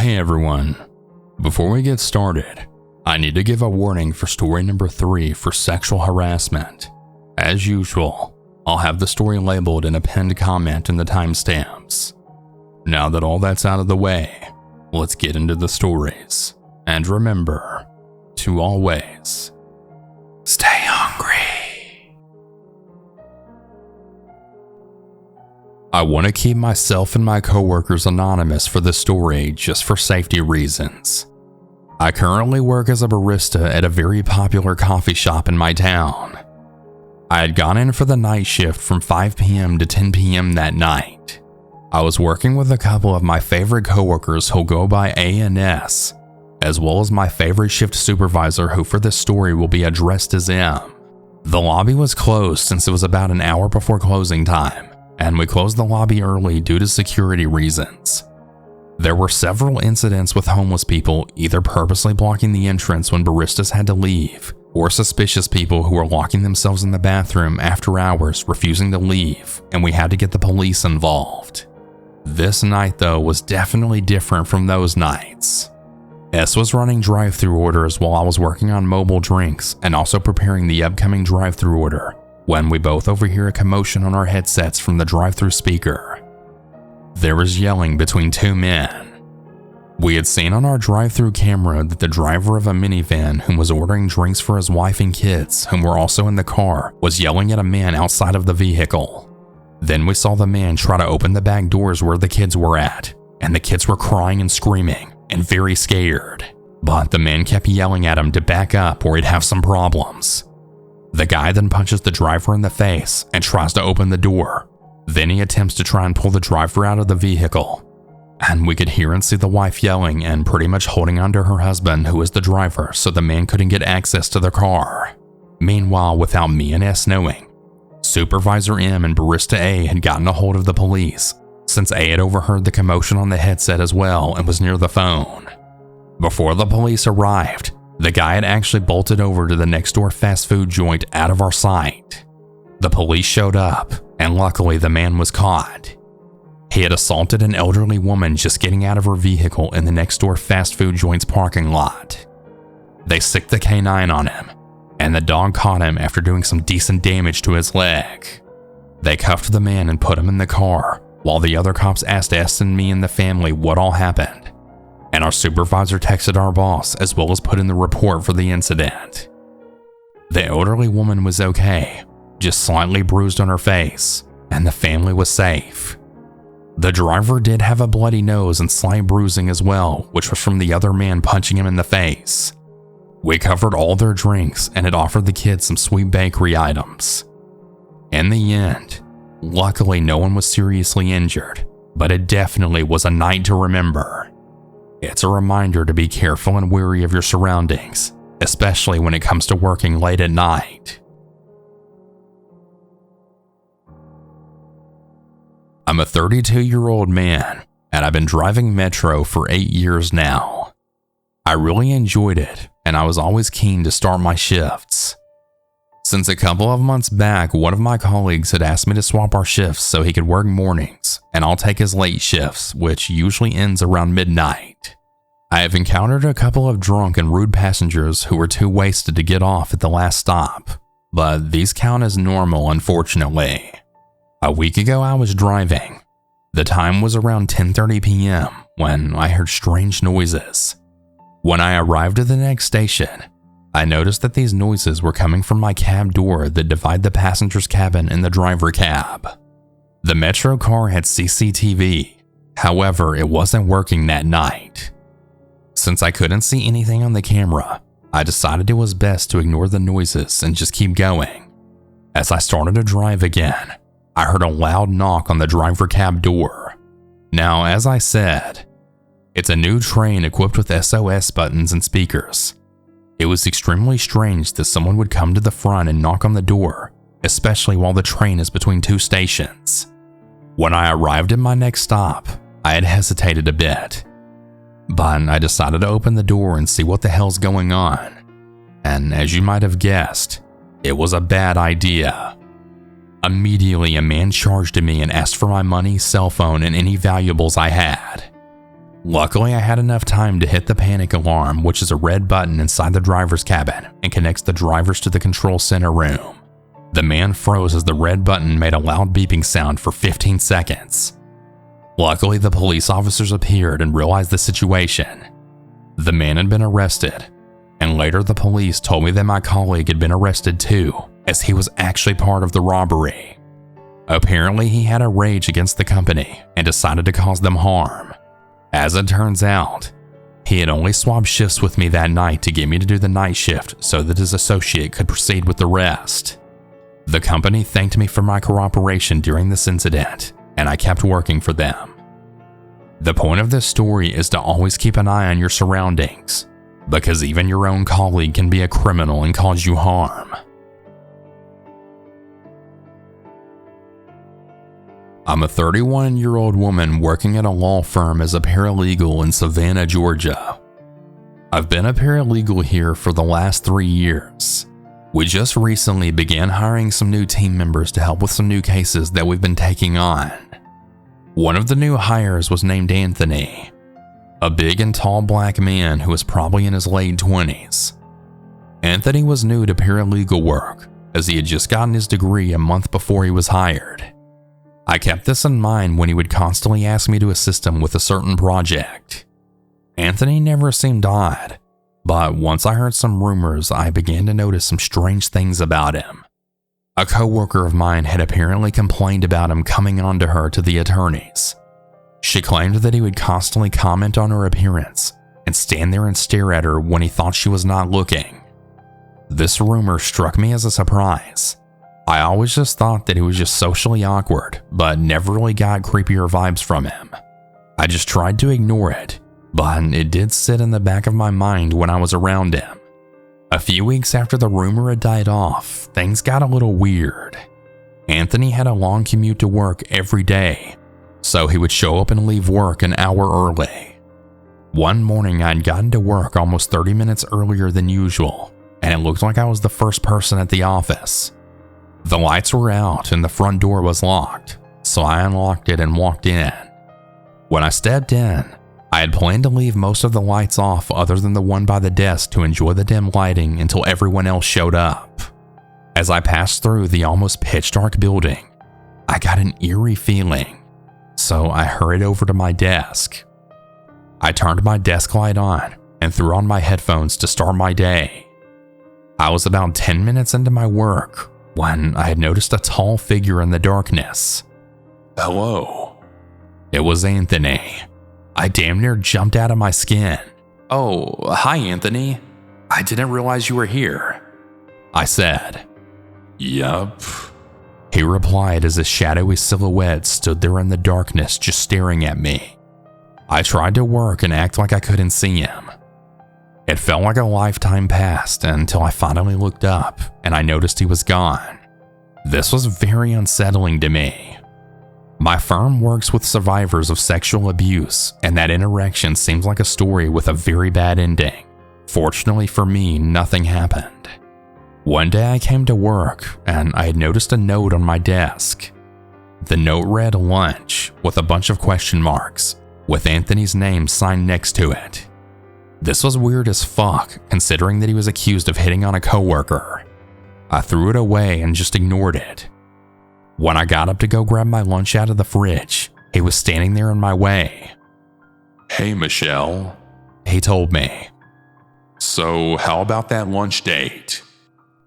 Hey everyone, before we get started, I need to give a warning for story number 3 for sexual harassment. As usual, I'll have the story labeled in a pinned comment in the timestamps. Now that all that's out of the way, let's get into the stories. And remember to always stay hungry. I want to keep myself and my coworkers anonymous for this story just for safety reasons. I currently work as a barista at a very popular coffee shop in my town. I had gone in for the night shift from 5 p.m. to 10 p.m. that night. I was working with a couple of my favorite coworkers who'll go by A and S, as well as my favorite shift supervisor who for this story will be addressed as M. The lobby was closed since it was about an hour before closing time, and we closed the lobby early due to security reasons. There were several incidents with homeless people either purposely blocking the entrance when baristas had to leave, or suspicious people who were locking themselves in the bathroom after hours refusing to leave, and we had to get the police involved. This night though was definitely different from those nights. S was running drive-thru orders while I was working on mobile drinks and also preparing the upcoming drive-thru order, when we both overhear a commotion on our headsets from the drive-thru speaker. There was yelling between two men. We had seen on our drive-thru camera that the driver of a minivan who was ordering drinks for his wife and kids, whom were also in the car, was yelling at a man outside of the vehicle. Then we saw the man try to open the back doors where the kids were at, and the kids were crying and screaming and very scared. But the man kept yelling at him to back up or he'd have some problems. The guy then punches the driver in the face and tries to open the door. Then he attempts to try and pull the driver out of the vehicle. And we could hear and see the wife yelling and pretty much holding onto her husband, who is the driver, so the man couldn't get access to the car. Meanwhile, without me and S knowing, Supervisor M and Barista A had gotten a hold of the police, since A had overheard the commotion on the headset as well and was near the phone. Before the police arrived, the guy had actually bolted over to the next door fast food joint out of our sight. The police showed up, and luckily the man was caught. He had assaulted an elderly woman just getting out of her vehicle in the next door fast food joint's parking lot. They sicked the canine on him, and the dog caught him after doing some decent damage to his leg. They cuffed the man and put him in the car, while the other cops asked S and me and the family what all happened. And our supervisor texted our boss as well as put in the report for the incident. The elderly woman was okay, just slightly bruised on her face, and the family was safe. The driver did have a bloody nose and slight bruising as well, which was from the other man punching him in the face. We covered all their drinks and had offered the kids some sweet bakery items. In the end, luckily no one was seriously injured, but it definitely was a night to remember. It's a reminder to be careful and wary of your surroundings, especially when it comes to working late at night. I'm a 32-year-old man, and I've been driving Metro for 8 years now. I really enjoyed it, and I was always keen to start my shifts. Since a couple of months back, one of my colleagues had asked me to swap our shifts so he could work mornings, and I'll take his late shifts, which usually ends around midnight. I have encountered a couple of drunk and rude passengers who were too wasted to get off at the last stop, but these count as normal, unfortunately. A week ago I was driving. The time was around 10:30 p.m. when I heard strange noises. When I arrived at the next station, I noticed that these noises were coming from my cab door that divide the passenger's cabin and the driver cab. The Metro car had CCTV, however, it wasn't working that night. Since I couldn't see anything on the camera, I decided it was best to ignore the noises and just keep going. As I started to drive again, I heard a loud knock on the driver cab door. Now, as I said, it's a new train equipped with SOS buttons and speakers. It was extremely strange that someone would come to the front and knock on the door, especially while the train is between two stations. When I arrived at my next stop, I had hesitated a bit, but I decided to open the door and see what the hell's going on. And as you might have guessed, it was a bad idea. Immediately, a man charged at me and asked for my money, cell phone, and any valuables I had. Luckily, I had enough time to hit the panic alarm, which is a red button inside the driver's cabin and connects the drivers to the control center room. The man froze as the red button made a loud beeping sound for 15 seconds. Luckily, the police officers appeared and realized the situation. The man had been arrested, and later the police told me that my colleague had been arrested too, as he was actually part of the robbery. Apparently, he had a rage against the company and decided to cause them harm. As it turns out, he had only swapped shifts with me that night to get me to do the night shift so that his associate could proceed with the rest. The company thanked me for my cooperation during this incident, and I kept working for them. The point of this story is to always keep an eye on your surroundings, because even your own colleague can be a criminal and cause you harm. I'm a 31-year-old woman working at a law firm as a paralegal in Savannah, Georgia. I've been a paralegal here for the last 3 years. We just recently began hiring some new team members to help with some new cases that we've been taking on. One of the new hires was named Anthony, a big and tall black man who was probably in his late 20s. Anthony was new to paralegal work, as he had just gotten his degree a month before he was hired. I kept this in mind when he would constantly ask me to assist him with a certain project. Anthony never seemed odd, but once I heard some rumors, I began to notice some strange things about him. A coworker of mine had apparently complained about him coming on to her to the attorneys. She claimed that he would constantly comment on her appearance and stand there and stare at her when he thought she was not looking. This rumor struck me as a surprise. I always just thought that he was just socially awkward, but never really got creepier vibes from him. I just tried to ignore it, but it did sit in the back of my mind when I was around him. A few weeks after the rumor had died off, things got a little weird. Anthony had a long commute to work every day, so he would show up and leave work an hour early. One morning, I had gotten to work almost 30 minutes earlier than usual, and it looked like I was the first person at the office. The lights were out and the front door was locked, so I unlocked it and walked in. When I stepped in, I had planned to leave most of the lights off other than the one by the desk to enjoy the dim lighting until everyone else showed up. As I passed through the almost pitch dark building, I got an eerie feeling, so I hurried over to my desk. I turned my desk light on and threw on my headphones to start my day. I was about 10 minutes into my work when I had noticed a tall figure in the darkness. Hello. It was Anthony. I damn near jumped out of my skin. Oh, hi Anthony. I didn't realize you were here, I said. Yup. He replied as a shadowy silhouette stood there in the darkness just staring at me. I tried to work and act like I couldn't see him. It felt like a lifetime passed until I finally looked up and I noticed he was gone. This was very unsettling to me. My firm works with survivors of sexual abuse, and that interaction seems like a story with a very bad ending. Fortunately for me, nothing happened. One day I came to work and I had noticed a note on my desk. The note read lunch with a bunch of question marks, with Anthony's name signed next to it. This was weird as fuck, considering that he was accused of hitting on a coworker. I threw it away and just ignored it. When I got up to go grab my lunch out of the fridge, he was standing there in my way. Hey Michelle, he told me. So how about that lunch date?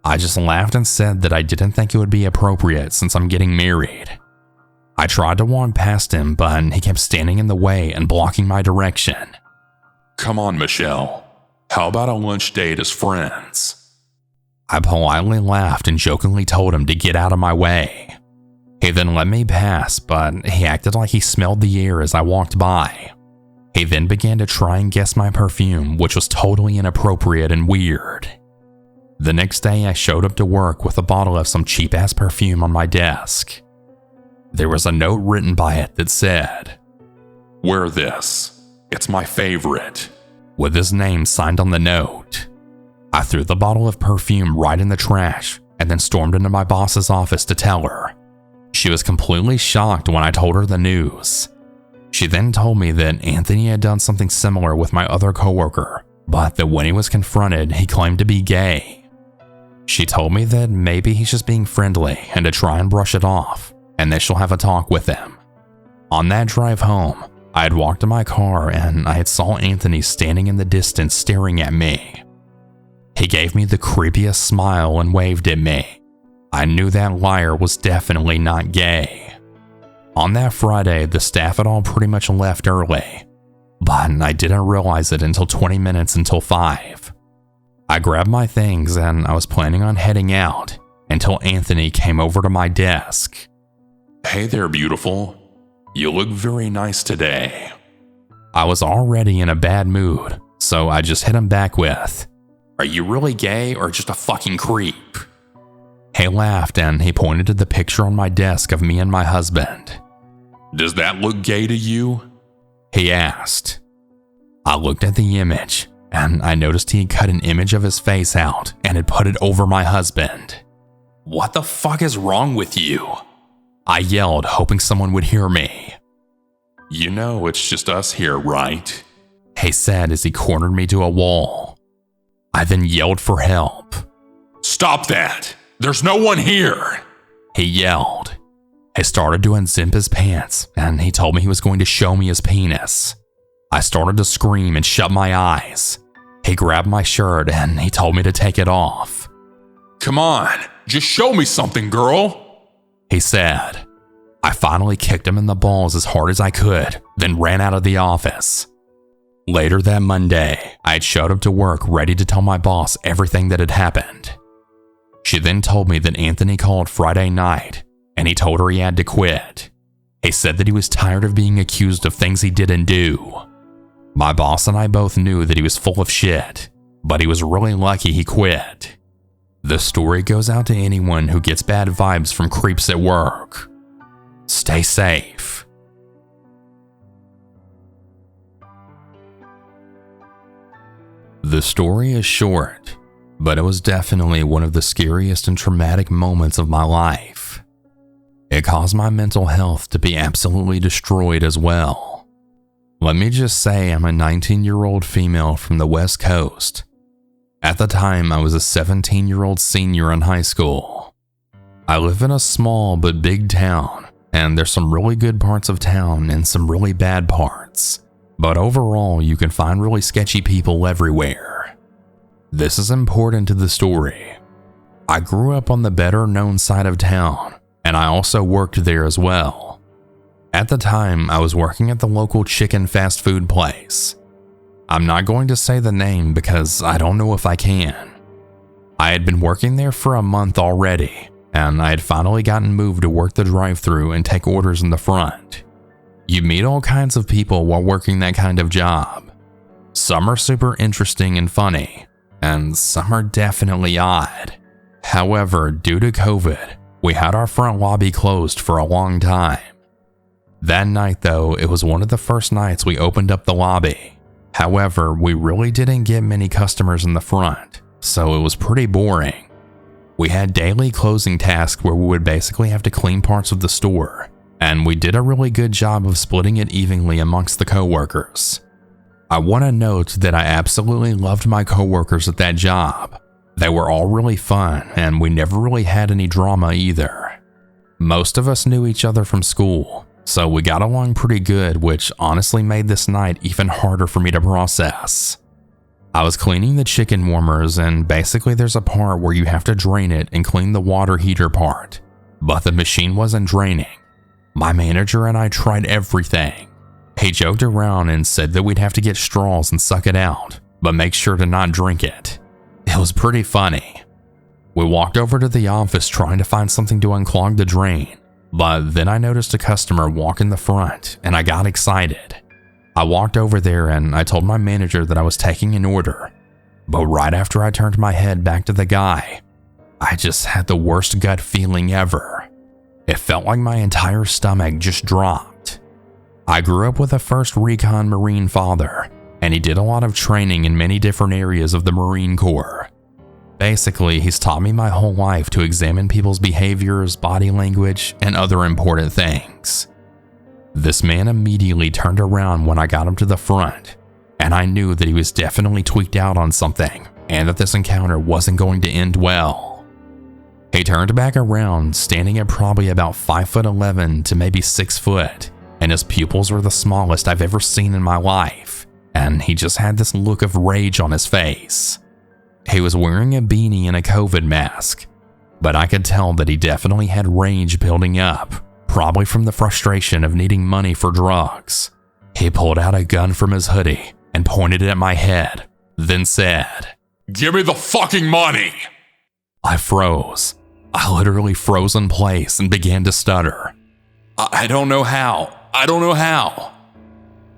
I just laughed and said that I didn't think it would be appropriate since I'm getting married. I tried to walk past him, but he kept standing in the way and blocking my direction. Come on, Michelle. How about a lunch date as friends? I politely laughed and jokingly told him to get out of my way. He then let me pass, but he acted like he smelled the air as I walked by. He then began to try and guess my perfume, which was totally inappropriate and weird. The next day, I showed up to work with a bottle of some cheap-ass perfume on my desk. There was a note written by it that said, "Wear this. It's my favorite," with his name signed on the note. I threw the bottle of perfume right in the trash and then stormed into my boss's office to tell her. She was completely shocked when I told her the news. She then told me that Anthony had done something similar with my other coworker, but that when he was confronted, he claimed to be gay. She told me that maybe he's just being friendly and to try and brush it off, and that she'll have a talk with him. On that drive home, I had walked to my car and I had saw Anthony standing in the distance staring at me. He gave me the creepiest smile and waved at me. I knew that liar was definitely not gay. On that Friday, the staff had all pretty much left early, but I didn't realize it until 20 minutes until 5. I grabbed my things and I was planning on heading out until Anthony came over to my desk. "Hey there, beautiful. You look very nice today." I was already in a bad mood, so I just hit him back with, "Are you really gay or just a fucking creep?" He laughed and he pointed to the picture on my desk of me and my husband. "Does that look gay to you?" He asked. I looked at the image and I noticed he had cut an image of his face out and had put it over my husband. "What the fuck is wrong with you?" I yelled, hoping someone would hear me. "You know it's just us here, right?" He said as he cornered me to a wall. I then yelled for help. "Stop that! There's no one here!" He yelled. He started to unzip his pants and he told me he was going to show me his penis. I started to scream and shut my eyes. He grabbed my shirt and he told me to take it off. "Come on, just show me something, girl," he said. I finally kicked him in the balls as hard as I could, then ran out of the office. Later that Monday, I had showed up to work ready to tell my boss everything that had happened. She then told me that Anthony called Friday night and he told her he had to quit. He said that he was tired of being accused of things he didn't do. My boss and I both knew that he was full of shit, but he was really lucky he quit. The story goes out to anyone who gets bad vibes from creeps at work. Stay safe. The story is short, but it was definitely one of the scariest and traumatic moments of my life. It caused my mental health to be absolutely destroyed as well. Let me just say I'm a 19-year-old female from the West Coast. At the time, I was a 17-year-old senior in high school. I live in a small but big town, and there's some really good parts of town and some really bad parts. But overall, you can find really sketchy people everywhere. This is important to the story. I grew up on the better-known side of town, and I also worked there as well. At the time, I was working at the local chicken fast food place. I'm not going to say the name because I don't know if I can. I had been working there for a month already, and I had finally gotten moved to work the drive-thru and take orders in the front. You meet all kinds of people while working that kind of job. Some are super interesting and funny, and some are definitely odd. However, due to COVID, we had our front lobby closed for a long time. That night though, it was one of the first nights we opened up the lobby. However, we really didn't get many customers in the front, so it was pretty boring. We had daily closing tasks where we would basically have to clean parts of the store, and we did a really good job of splitting it evenly amongst the coworkers. I want to note that I absolutely loved my coworkers at that job. They were all really fun, and we never really had any drama either. Most of us knew each other from school, so we got along pretty good, which honestly made this night even harder for me to process. I was cleaning the chicken warmers, and basically there's a part where you have to drain it and clean the water heater part, but the machine wasn't draining. My manager and I tried everything. He joked around and said that we'd have to get straws and suck it out, but make sure to not drink it. It was pretty funny. We walked over to the office trying to find something to unclog the drain, but then I noticed a customer walk in the front and I got excited. I walked over there and I told my manager that I was taking an order, but right after I turned my head back to the guy, I just had the worst gut feeling ever. It felt like my entire stomach just dropped. I grew up with a first recon Marine father, and he did a lot of training in many different areas of the Marine Corps. Basically, he's taught me my whole life to examine people's behaviors, body language, and other important things. This man immediately turned around when I got him to the front, and I knew that he was definitely tweaked out on something and that this encounter wasn't going to end well. He turned back around, standing at probably about 5'11" to maybe 6 foot, and his pupils were the smallest I've ever seen in my life, and he just had this look of rage on his face. He was wearing a beanie and a COVID mask, but I could tell that he definitely had rage building up, probably from the frustration of needing money for drugs. He pulled out a gun from his hoodie and pointed it at my head, then said, "Give me the fucking money!" I froze. I literally froze in place and began to stutter. I don't know how.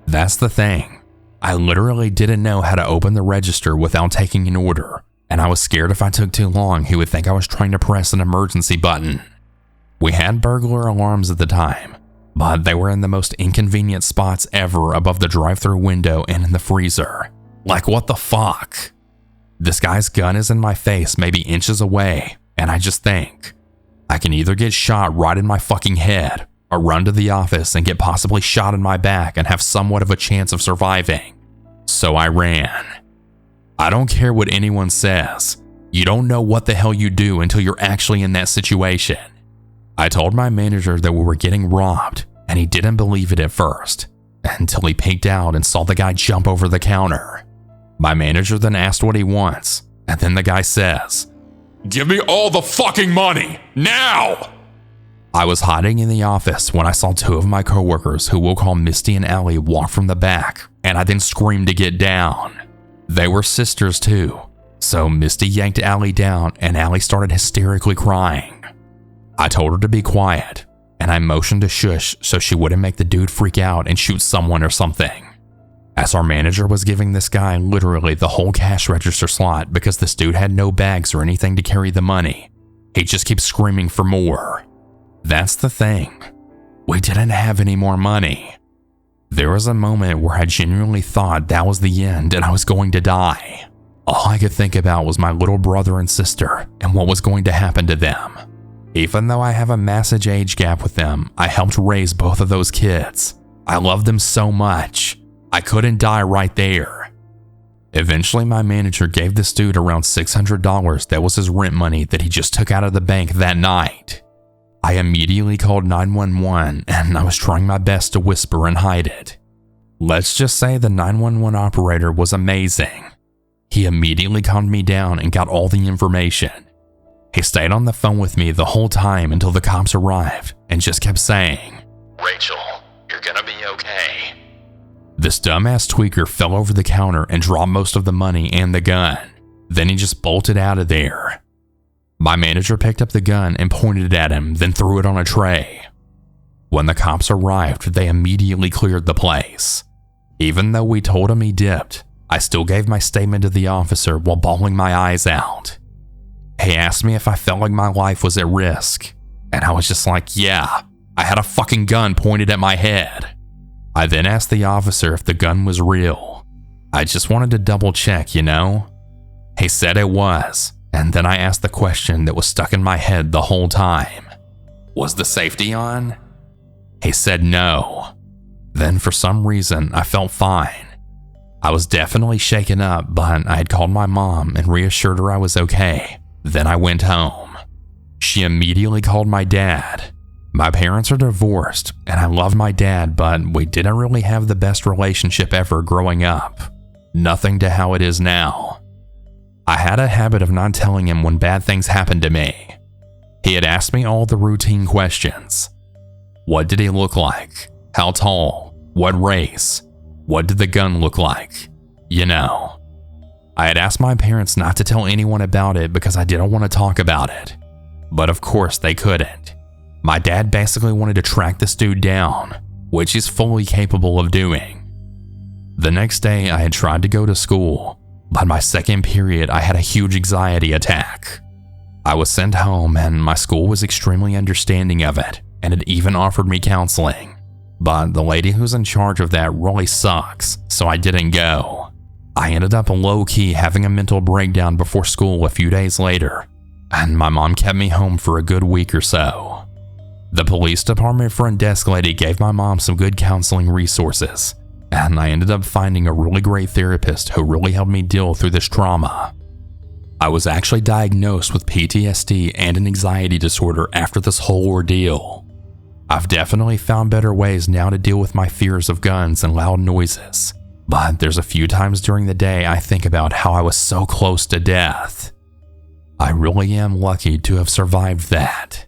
That's the thing. I literally didn't know how to open the register without taking an order, and I was scared if I took too long he would think I was trying to press an emergency button. We had burglar alarms at the time, but they were in the most inconvenient spots ever above the drive-thru window and in the freezer. Like, what the fuck? This guy's gun is in my face maybe inches away, and I just think, I can either get shot right in my fucking head or run to the office and get possibly shot in my back and have somewhat of a chance of surviving. So I ran. I don't care what anyone says. You don't know what the hell you do until you're actually in that situation. I told my manager that we were getting robbed, and he didn't believe it at first, until he peeked out and saw the guy jump over the counter. My manager then asked what he wants, and then the guy says, "Give me all the fucking money, now!" I was hiding in the office when I saw two of my coworkers, who we'll call Misty and Allie, walk from the back, and I then screamed to get down. They were sisters too, so Misty yanked Allie down and Allie started hysterically crying. I told her to be quiet, and I motioned to shush so she wouldn't make the dude freak out and shoot someone or something. As our manager was giving this guy literally the whole cash register slot because this dude had no bags or anything to carry the money, he just keeps screaming for more. That's the thing. We didn't have any more money. There was a moment where I genuinely thought that was the end and I was going to die. All I could think about was my little brother and sister and what was going to happen to them. Even though I have a massive age gap with them, I helped raise both of those kids. I love them so much. I couldn't die right there. Eventually, my manager gave this dude around $600 that was his rent money that he just took out of the bank that night. I immediately called 911 and I was trying my best to whisper and hide it. Let's just say the 911 operator was amazing. He immediately calmed me down and got all the information. He stayed on the phone with me the whole time until the cops arrived and just kept saying, "Rachel, you're gonna be okay." This dumbass tweaker fell over the counter and dropped most of the money and the gun. Then he just bolted out of there. My manager picked up the gun and pointed it at him, then threw it on a tray. When the cops arrived, they immediately cleared the place. Even though we told him he dipped, I still gave my statement to the officer while bawling my eyes out. He asked me if I felt like my life was at risk, and I was just like, yeah, I had a fucking gun pointed at my head. I then asked the officer if the gun was real. I just wanted to double check, you know? He said it was, and then I asked the question that was stuck in my head the whole time. Was the safety on? He said no. Then for some reason, I felt fine. I was definitely shaken up, but I had called my mom and reassured her I was okay. Then I went home. She immediately called my dad. My parents are divorced, and I love my dad, but we didn't really have the best relationship ever growing up. Nothing to how it is now. I had a habit of not telling him when bad things happened to me. He had asked me all the routine questions. What did he look like? How tall? What race? What did the gun look like? You know. I had asked my parents not to tell anyone about it because I didn't want to talk about it. But of course they couldn't. My dad basically wanted to track this dude down, which he's fully capable of doing. The next day I had tried to go to school, but my second period I had a huge anxiety attack. I was sent home and my school was extremely understanding of it and had even offered me counseling. But the lady who's in charge of that really sucks, so I didn't go. I ended up low-key having a mental breakdown before school a few days later, and my mom kept me home for a good week or so. The police department front desk lady gave my mom some good counseling resources, and I ended up finding a really great therapist who really helped me deal through this trauma. I was actually diagnosed with PTSD and an anxiety disorder after this whole ordeal. I've definitely found better ways now to deal with my fears of guns and loud noises, but there's a few times during the day I think about how I was so close to death. I really am lucky to have survived that.